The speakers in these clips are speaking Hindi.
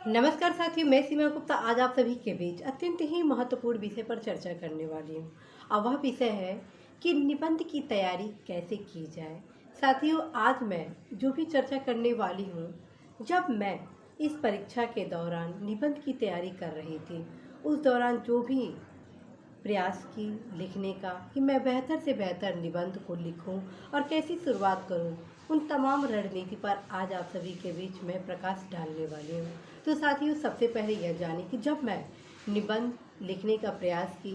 नमस्कार साथियों, मैं सीमा गुप्ता आज आप सभी के बीच अत्यंत ही महत्वपूर्ण विषय पर चर्चा करने वाली हूँ। और वह विषय है कि निबंध की तैयारी कैसे की जाए। साथियों, आज मैं जो भी चर्चा करने वाली हूँ, जब मैं इस परीक्षा के दौरान निबंध की तैयारी कर रही थी, उस दौरान जो भी प्रयास की लिखने का कि मैं बेहतर से बेहतर निबंध को लिखूं और कैसी शुरुआत करूं, उन तमाम रणनीति पर आज आप सभी के बीच में प्रकाश डालने वाली हूं। तो साथियों, सबसे पहले यह जाने कि जब मैं निबंध लिखने का प्रयास की,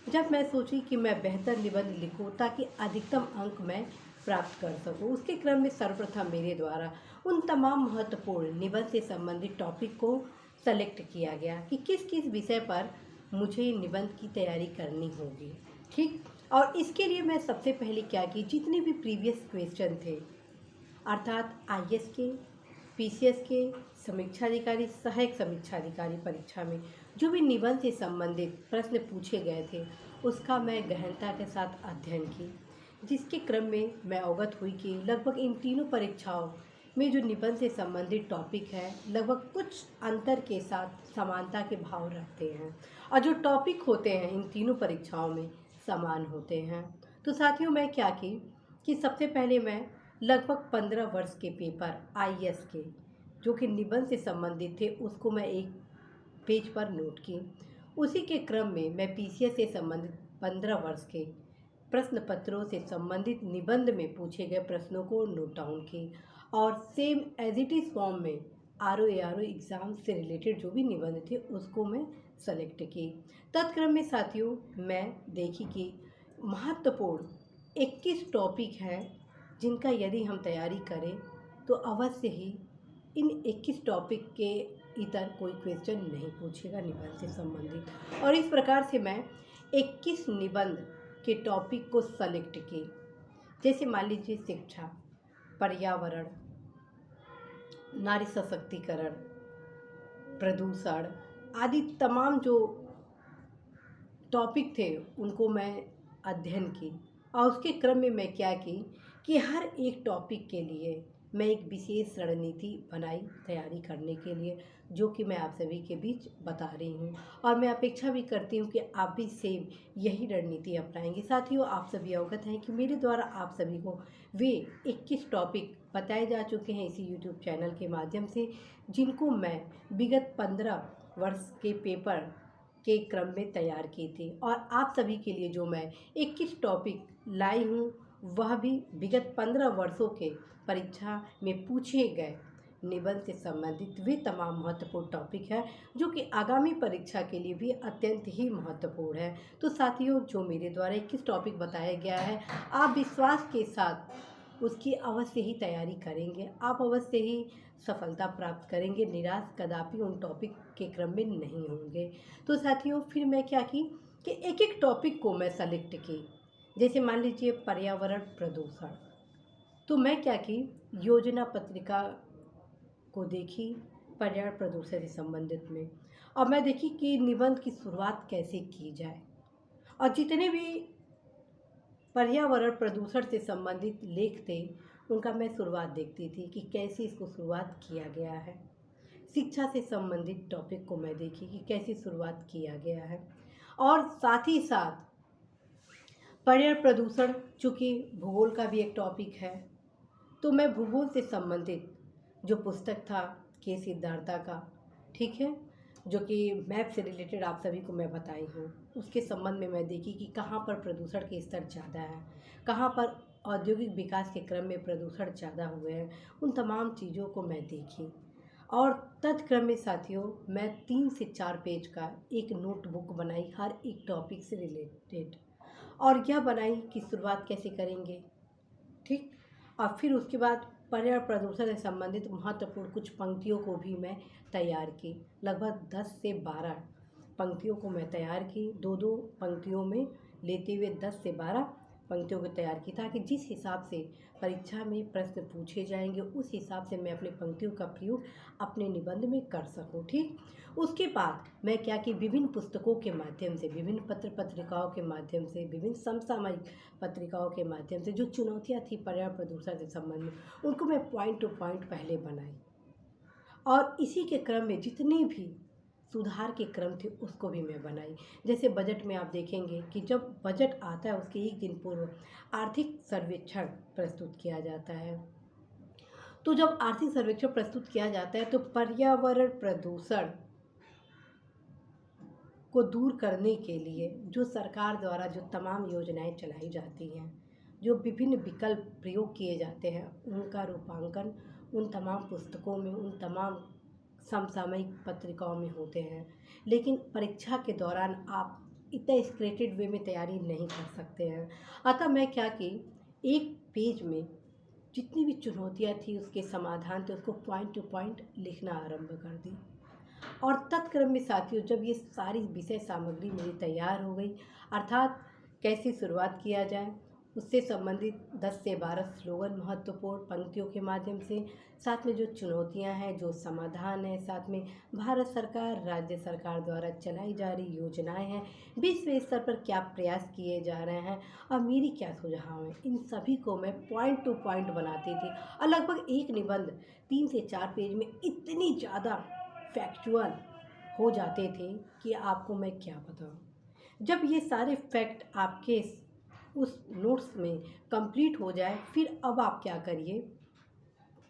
जब मैं सोची कि मैं बेहतर निबंध लिखूं ताकि अधिकतम अंक मैं प्राप्त कर सकूं, उसके क्रम में सर्वप्रथम मेरे द्वारा उन तमाम महत्वपूर्ण निबंध से संबंधित टॉपिक को सेलेक्ट किया गया कि किस किस विषय पर मुझे निबंध की तैयारी करनी होगी। ठीक। और इसके लिए मैं सबसे पहले क्या की, जितने भी प्रीवियस क्वेश्चन थे, अर्थात आईएएस के, पीसीएस के, समीक्षा अधिकारी, सहायक समीक्षा अधिकारी परीक्षा में जो भी निबंध से संबंधित प्रश्न पूछे गए थे, उसका मैं गहनता के साथ अध्ययन की, जिसके क्रम में मैं अवगत हुई कि लगभग इन तीनों परीक्षाओं में जो निबंध से संबंधित टॉपिक है, लगभग कुछ अंतर के साथ समानता के भाव रखते हैं और जो टॉपिक होते हैं इन तीनों परीक्षाओं में समान होते हैं। तो साथियों, मैं क्या की कि सबसे पहले मैं लगभग 15 वर्ष के पेपर आईएएस के जो कि निबंध से संबंधित थे, उसको मैं एक पेज पर नोट की। उसी के क्रम में मैं पीसीएस से संबंधित 15 वर्ष के प्रश्न पत्रों से संबंधित निबंध में पूछे गए प्रश्नों को नोट डाउन की और same as it is form में आरओ एग्ज़ाम से रिलेटेड जो भी निबंध थे उसको मैं सेलेक्ट की। तत्क्रम में साथियों, मैं देखी कि महत्वपूर्ण 21 टॉपिक हैं जिनका यदि हम तैयारी करें तो अवश्य ही इन 21 टॉपिक के इतर कोई क्वेश्चन नहीं पूछेगा निबंध से संबंधित। और इस प्रकार से मैं 21 निबंध के टॉपिक को सेलेक्ट की। जैसे मान लीजिए शिक्षा, पर्यावरण, नारी सशक्तिकरण, प्रदूषण आदि तमाम जो टॉपिक थे उनको मैं अध्ययन की। और उसके क्रम में मैं क्या की कि हर एक टॉपिक के लिए मैं एक विशेष रणनीति बनाई तैयारी करने के लिए, जो कि मैं आप सभी के बीच बता रही हूँ और मैं अपेक्षा भी करती हूँ कि आप भी सेम यही रणनीति अपनाएंगे। साथियों, आप सभी अवगत हैं कि मेरे द्वारा आप सभी को वे 21 टॉपिक बताए जा चुके हैं इसी यूट्यूब चैनल के माध्यम से, जिनको मैं विगत 15 वर्ष के पेपर के क्रम में तैयार की थी। और आप सभी के लिए जो मैं 21 टॉपिक लाई हूँ, वह भी विगत 15 वर्षों के परीक्षा में पूछे गए निबंध से संबंधित वे तमाम महत्वपूर्ण टॉपिक है, जो कि आगामी परीक्षा के लिए भी अत्यंत ही महत्वपूर्ण है। तो साथियों, जो मेरे द्वारा 21 टॉपिक बताया गया है, आप विश्वास के साथ उसकी अवश्य ही तैयारी करेंगे, आप अवश्य ही सफलता प्राप्त करेंगे, निराश कदापि उन टॉपिक के क्रम में नहीं होंगे। तो साथियों, फिर मैं क्या की कि एक एक टॉपिक को मैं सेलेक्ट की। जैसे मान लीजिए पर्यावरण प्रदूषण, तो मैं क्या की योजना पत्रिका को देखी पर्यावरण प्रदूषण से संबंधित में, और मैं देखी कि निबंध की शुरुआत कैसे की जाए। और जितने भी पर्यावरण प्रदूषण से संबंधित लेख थे उनका मैं शुरुआत देखती थी कि कैसे इसको शुरुआत किया गया है। शिक्षा से संबंधित टॉपिक को मैं देखी कि कैसे शुरुआत किया गया है। और साथ ही साथ पर्यावरण प्रदूषण चूँकि भूगोल का भी एक टॉपिक है, तो मैं भूगोल से संबंधित जो पुस्तक था के सिद्धार्था का, ठीक है, जो कि मैप से रिलेटेड आप सभी को मैं बताई हूँ, उसके संबंध में मैं देखी कि कहाँ पर प्रदूषण के स्तर ज़्यादा है, कहाँ पर औद्योगिक विकास के क्रम में प्रदूषण ज़्यादा हुए हैं, उन तमाम चीज़ों को मैं देखी। और तत्क्रम में साथियों, मैं 3 से 4 पेज का एक नोटबुक बनाई हर एक टॉपिक से रिलेटेड, और यह बनाई कि शुरुआत कैसे करेंगे। ठीक। और फिर उसके बाद पर्यावरण प्रदूषण से संबंधित महत्वपूर्ण कुछ पंक्तियों को भी मैं तैयार की। लगभग 10 से 12 पंक्तियों को मैं तैयार की, दो दो पंक्तियों में लेते हुए 10 से 12 पंक्तियों को तैयार की, ताकि जिस हिसाब से परीक्षा में प्रश्न पूछे जाएंगे उस हिसाब से मैं अपने पंक्तियों का प्रयोग अपने निबंध में कर सकूं। ठीक। उसके बाद मैं क्या कि विभिन्न पुस्तकों के माध्यम से, विभिन्न पत्र पत्रिकाओं के माध्यम से, विभिन्न समसामयिक पत्रिकाओं के माध्यम से जो चुनौतियाँ थी पर्यावरण प्रदूषण से संबंधित, उनको मैं पॉइंट टू पॉइंट पहले बनाई। और इसी के क्रम में जितने भी सुधार के क्रम थे उसको भी मैं बनाई। जैसे बजट में आप देखेंगे कि जब बजट आता है उसके एक दिन पूर्व आर्थिक सर्वेक्षण प्रस्तुत किया जाता है। तो जब आर्थिक सर्वेक्षण प्रस्तुत किया जाता है तो पर्यावरण प्रदूषण को दूर करने के लिए जो सरकार द्वारा जो तमाम योजनाएं चलाई जाती हैं, जो विभिन्न विकल्प प्रयोग किए जाते हैं, उनका रूपांकन उन तमाम पुस्तकों में, उन तमाम समसामयिक पत्रिकाओं में होते हैं। लेकिन परीक्षा के दौरान आप इतना स्क्रिप्टेड वे में तैयारी नहीं कर सकते हैं। अतः मैं क्या कि एक पेज में जितनी भी चुनौतियाँ थी उसके समाधान थे उसको पॉइंट टू पॉइंट लिखना आरंभ कर दी। और तत्क्रम में साथियों जब ये सारी विषय सामग्री मेरी तैयार हो गई, अर्थात कैसे शुरुआत किया जाए, उससे संबंधित 10 से 12 स्लोगन महत्वपूर्ण पंक्तियों के माध्यम से, साथ में जो चुनौतियां हैं, जो समाधान है, साथ में भारत सरकार, राज्य सरकार द्वारा चलाई जा रही योजनाएं हैं, विश्व स्तर पर क्या प्रयास किए जा रहे हैं और मेरी क्या सुझाव हैं, इन सभी को मैं पॉइंट टू पॉइंट बनाती थी। और लगभग एक निबंध 3 से 4 पेज में इतनी ज़्यादा फैक्चुअल हो जाते थे कि आपको मैं क्या बताऊं। जब ये सारे फैक्ट आपके उस नोट्स में कंप्लीट हो जाए, फिर अब आप क्या करिए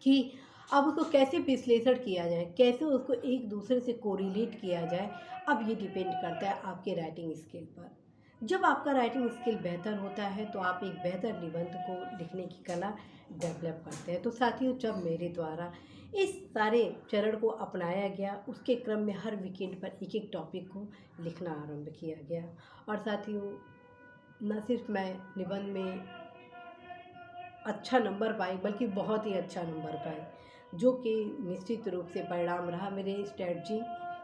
कि अब उसको कैसे विश्लेषण किया जाए, कैसे उसको एक दूसरे से कोरिलेट किया जाए। अब ये डिपेंड करता है आपके राइटिंग स्किल पर। जब आपका राइटिंग स्किल बेहतर होता है तो आप एक बेहतर निबंध को लिखने की कला डेवलप करते हैं। तो साथियों जब मेरे द्वारा इस सारे चरण को अपनाया गया, उसके क्रम में हर वीकेंड पर एक एक टॉपिक को लिखना आरंभ किया गया। और साथियों न सिर्फ मैं निबंध में अच्छा नंबर पाई बल्कि बहुत ही अच्छा नंबर पाई, जो कि निश्चित रूप से परिणाम रहा मेरे स्ट्रेटजी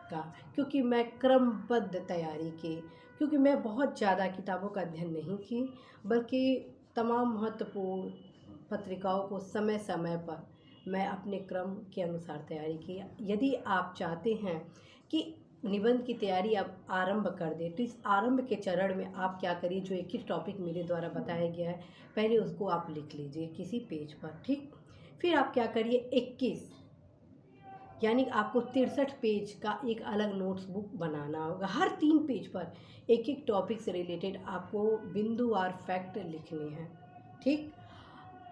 का। क्योंकि मैं क्रमबद्ध तैयारी की, क्योंकि मैं बहुत ज़्यादा किताबों का अध्ययन नहीं की, बल्कि तमाम महत्वपूर्ण पत्रिकाओं को समय समय पर मैं अपने क्रम के अनुसार तैयारी की। यदि आप चाहते हैं कि निबंध की तैयारी आप आरंभ कर दें तो इस आरंभ के चरण में आप क्या करिए, जो एक ही टॉपिक मेरे द्वारा बताया गया है पहले उसको आप लिख लीजिए किसी पेज पर, ठीक। फिर आप क्या करिए 21 यानी आपको 63 पेज का एक अलग नोट्स बुक बनाना होगा। हर 3 पेज पर एक एक टॉपिक से रिलेटेड आपको बिंदुवार फैक्ट लिखने हैं, ठीक।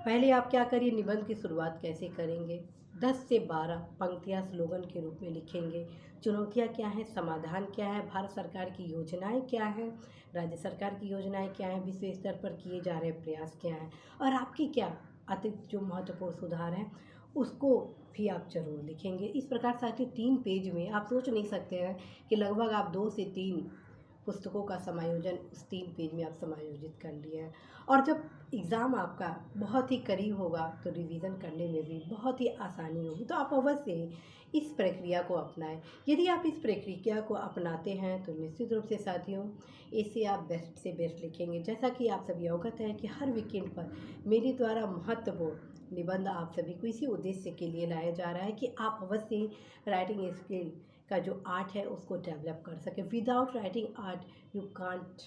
पहले आप क्या करिए, निबंध की शुरुआत कैसे करेंगे, 10 से 12 पंक्तियाँ स्लोगन के रूप में लिखेंगे। चुनौतियाँ क्या हैं, समाधान क्या है, भारत सरकार की योजनाएं क्या हैं, राज्य सरकार की योजनाएं क्या हैं, विश्व स्तर पर किए जा रहे प्रयास क्या हैं, और आपकी क्या अतिरिक्त जो महत्वपूर्ण सुधार हैं उसको भी आप जरूर लिखेंगे। इस प्रकार साथियों 3 पेज में आप सोच नहीं सकते हैं कि लगभग आप 2 से 3 पुस्तकों का समायोजन उस 3 पेज में आप समायोजित कर लिए हैं। और जब एग्ज़ाम आपका बहुत ही करीब होगा तो रिवीजन करने में भी बहुत ही आसानी होगी। तो आप अवश्य ही इस प्रक्रिया को अपनाएं। यदि आप इस प्रक्रिया को अपनाते हैं तो निश्चित रूप से साथियों इससे आप बेस्ट से बेस्ट लिखेंगे। जैसा कि आप सभी अवगत हैं कि हर वीकेंड पर मेरे द्वारा महत्वपूर्ण निबंध आप सभी को इसी उद्देश्य के लिए लाया जा रहा है कि आप अवश्य ही राइटिंग स्किल का जो आर्ट है उसको डेवलप कर सके। Without writing art you can't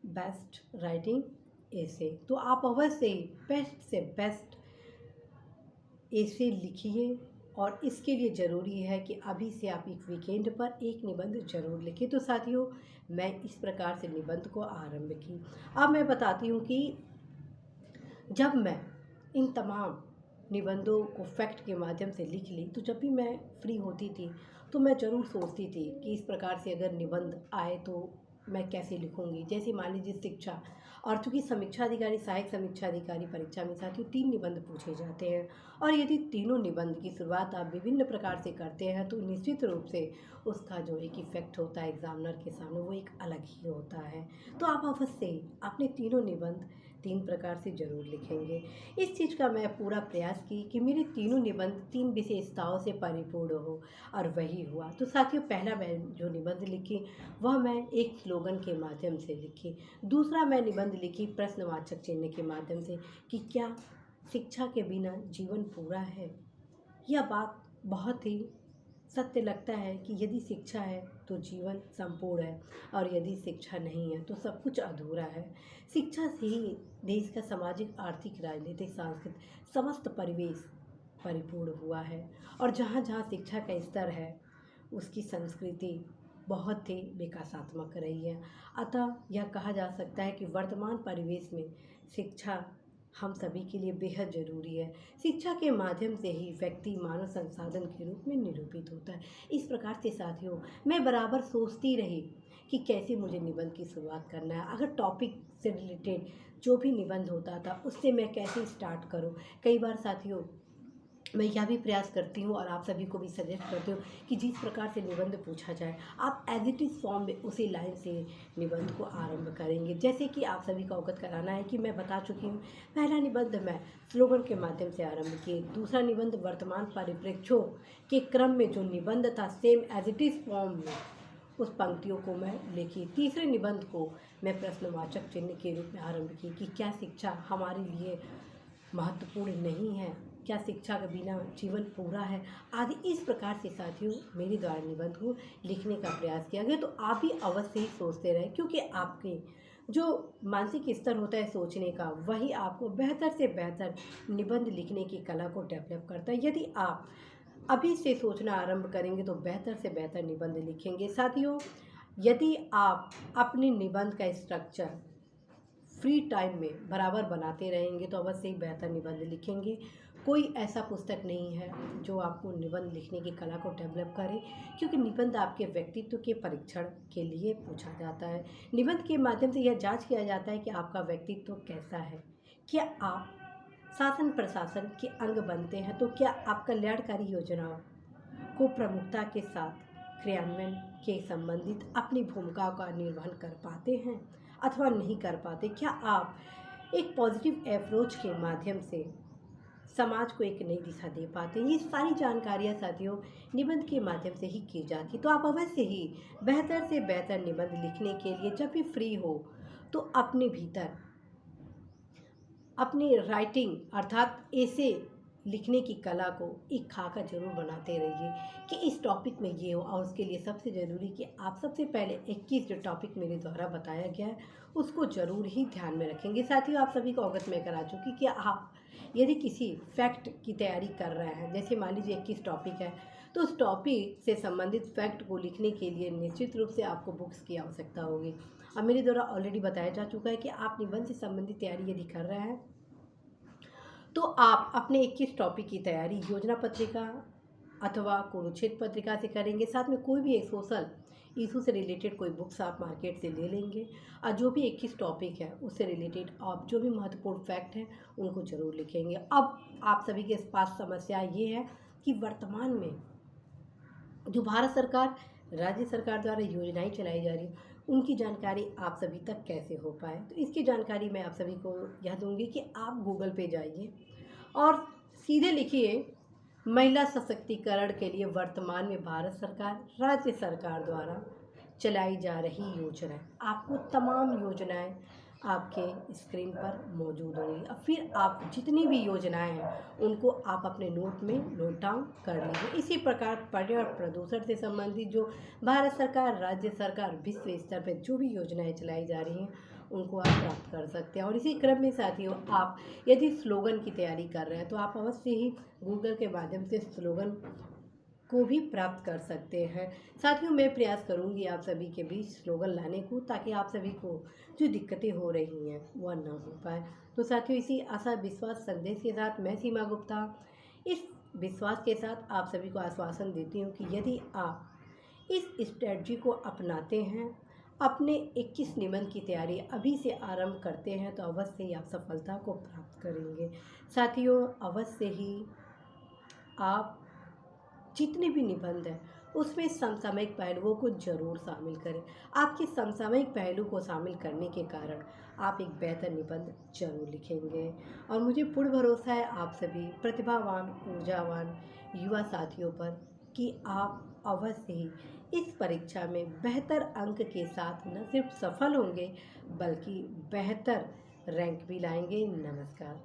best writing ऐसे। तो आप अवश्य ही बेस्ट से बेस्ट ऐसे लिखिए और इसके लिए ज़रूरी है कि अभी से आप एक वीकेंड पर एक निबंध जरूर लिखिए। तो साथियों मैं इस प्रकार से निबंध को आरंभ की। अब मैं बताती हूँ कि जब मैं इन तमाम निबंधों को फैक्ट के माध्यम से लिख ली तो जब भी मैं फ्री होती थी तो मैं ज़रूर सोचती थी कि इस प्रकार से अगर निबंध आए तो मैं कैसे लिखूंगी। जैसे मान लीजिए शिक्षा, और चूँकि समीक्षा अधिकारी, सहायक समीक्षा अधिकारी परीक्षा में साथियों 3 निबंध पूछे जाते हैं, और यदि तीनों निबंध की शुरुआत आप विभिन्न प्रकार से करते हैं तो निश्चित रूप से उसका जो एक इफेक्ट होता है एग्जामिनर के सामने वो एक अलग ही होता है। तो आप अवश्य ही अपने तीनों निबंध 3 प्रकार से ज़रूर लिखेंगे। इस चीज़ का मैं पूरा प्रयास की कि मेरे तीनों निबंध 3 विशेषताओं से परिपूर्ण हो, और वही हुआ। तो साथियों पहला मैं जो निबंध लिखी वह मैं एक स्लोगन के माध्यम से लिखी। दूसरा मैं निबंध लिखी प्रश्नवाचक चिन्ह के माध्यम से कि क्या शिक्षा के बिना जीवन पूरा है। यह बात बहुत ही सत्य लगता है कि यदि शिक्षा है तो जीवन संपूर्ण है, और यदि शिक्षा नहीं है तो सब कुछ अधूरा है। शिक्षा से ही देश का सामाजिक, आर्थिक, राजनीतिक, सांस्कृतिक समस्त परिवेश परिपूर्ण हुआ है। और जहाँ जहाँ शिक्षा का स्तर है, उसकी संस्कृति बहुत ही विकासात्मक रही है। अतः यह कहा जा सकता है कि वर्तमान परिवेश में शिक्षा हम सभी के लिए बेहद ज़रूरी है। शिक्षा के माध्यम से ही व्यक्ति मानव संसाधन के रूप में निरूपित होता है। इस प्रकार से साथियों, मैं बराबर सोचती रही कि कैसे मुझे निबंध की शुरुआत करना है। अगर टॉपिक से रिलेटेड जो भी निबंध होता था उससे मैं कैसे स्टार्ट करूं। कई बार साथियों मैं यह भी प्रयास करती हूँ और आप सभी को भी सजेस्ट करती हूँ कि जिस प्रकार से निबंध पूछा जाए, आप एज इट इज़ फॉर्म में उसी लाइन से निबंध को आरंभ करेंगे। जैसे कि आप सभी को अवगत कराना है कि मैं बता चुकी हूँ, पहला निबंध मैं स्लोगन के माध्यम से आरंभ किए। दूसरा निबंध वर्तमान परिप्रेक्ष्यों के क्रम में जो निबंध था same as it is form में उस पंक्तियों को मैं लिखी। तीसरे निबंध को मैं प्रश्नवाचक चिन्ह के रूप में आरंभ की कि क्या शिक्षा हमारे लिए महत्वपूर्ण नहीं है, क्या शिक्षा के बिना जीवन पूरा है, आदि। इस प्रकार से साथियों मेरे द्वारा निबंध को लिखने का प्रयास किया गया। तो आप भी अवश्य ही सोचते रहें, क्योंकि आपके जो मानसिक स्तर होता है सोचने का, वही आपको बेहतर से बेहतर निबंध लिखने की कला को डेवलप करता है। यदि आप अभी से सोचना आरंभ करेंगे तो बेहतर से बेहतर निबंध लिखेंगे। साथियों, यदि आप अपने निबंध का स्ट्रक्चर फ्री टाइम में बराबर बनाते रहेंगे तो अवश्य ही बेहतर निबंध लिखेंगे। कोई ऐसा पुस्तक नहीं है जो आपको निबंध लिखने की कला को डेवलप करे, क्योंकि निबंध आपके व्यक्तित्व के परीक्षण के लिए पूछा जाता है। निबंध के माध्यम से यह जांच किया जाता है कि आपका व्यक्तित्व कैसा है। क्या आप शासन प्रशासन के अंग बनते हैं, तो क्या आप कल्याणकारी योजनाओं को प्रमुखता के साथ क्रियान्वयन के संबंधित अपनी भूमिका का निर्वहन कर पाते हैं अथवा नहीं कर पाते। क्या आप एक पॉजिटिव अप्रोच के माध्यम से समाज को एक नई दिशा दे पाते हैं। ये सारी जानकारियाँ साथियों निबंध के माध्यम से ही की जाती। तो आप अवश्य ही बेहतर से बेहतर निबंध लिखने के लिए जब भी फ्री हो तो अपने भीतर अपनी राइटिंग अर्थात ऐसे लिखने की कला को एक खाका जरूर बनाते रहिए कि इस टॉपिक में ये हो। और उसके लिए सबसे ज़रूरी कि आप सबसे पहले 21 जो टॉपिक मेरे द्वारा बताया गया है उसको ज़रूर ही ध्यान में रखेंगे। साथियों, आप सभी को अवगत मैं करा चुकी कि आप यदि किसी फैक्ट की तैयारी कर रहे हैं, जैसे मान लीजिए 21 टॉपिक है, तो उस टॉपिक से संबंधित फैक्ट को लिखने के लिए निश्चित रूप से आपको बुक्स की आवश्यकता होगी। अब मेरे द्वारा ऑलरेडी बताया जा चुका है कि आप निबंध से संबंधित तैयारी यदि कर रहे हैं तो आप अपने 21 टॉपिक की तैयारी योजना पत्रिका अथवा कुरुक्षेत्र पत्रिका से करेंगे। साथ में कोई भी एक सोशल इशू से रिलेटेड कोई बुक्स आप मार्केट से ले लेंगे और जो भी 21 टॉपिक है उससे रिलेटेड आप जो भी महत्वपूर्ण फैक्ट हैं उनको ज़रूर लिखेंगे। अब आप सभी के पास समस्या ये है कि वर्तमान में जो भारत सरकार राज्य सरकार द्वारा योजनाएं चलाई जा रही हैं उनकी जानकारी आप सभी तक कैसे हो पाए। तो इसकी जानकारी मैं आप सभी को यह दूंगी कि आप गूगल पे जाइए और सीधे लिखिए महिला सशक्तिकरण के लिए वर्तमान में भारत सरकार राज्य सरकार द्वारा चलाई जा रही योजना। आपको तमाम योजनाएं आपके स्क्रीन पर मौजूद होंगी। अब फिर आप जितनी भी योजनाएं हैं उनको आप अपने नोट में नोट डाउन कर लीजिए। इसी प्रकार पर्यावरण प्रदूषण से संबंधित जो भारत सरकार राज्य सरकार विश्व स्तर पर जो भी योजनाएं चलाई जा रही हैं उनको आप प्राप्त कर सकते हैं। और इसी क्रम में साथियों, आप यदि स्लोगन की तैयारी कर रहे हैं तो आप अवश्य ही गूगल के माध्यम से स्लोगन को भी प्राप्त कर सकते हैं। साथियों, मैं प्रयास करूंगी आप सभी के बीच स्लोगन लाने को, ताकि आप सभी को जो दिक्कतें हो रही हैं वह ना हो पाए। तो साथियों, इसी आशा विश्वास संदेश के साथ मैं सीमा गुप्ता इस विश्वास के साथ आप सभी को आश्वासन देती हूँ कि यदि आप इस स्ट्रेटजी को अपनाते हैं, अपने 21 निबंध की तैयारी अभी से आरंभ करते हैं, तो अवश्य ही आप सफलता को प्राप्त करेंगे। साथियों, अवश्य ही आप जितने भी निबंध हैं उसमें समसामयिक पहलुओं को जरूर शामिल करें। आपके समसामयिक पहलू को शामिल करने के कारण आप एक बेहतर निबंध जरूर लिखेंगे। और मुझे पूर्ण भरोसा है आप सभी प्रतिभावान ऊर्जावान युवा साथियों पर कि आप अवश्य ही इस परीक्षा में बेहतर अंक के साथ न सिर्फ सफल होंगे बल्कि बेहतर रैंक भी लाएंगे। नमस्कार।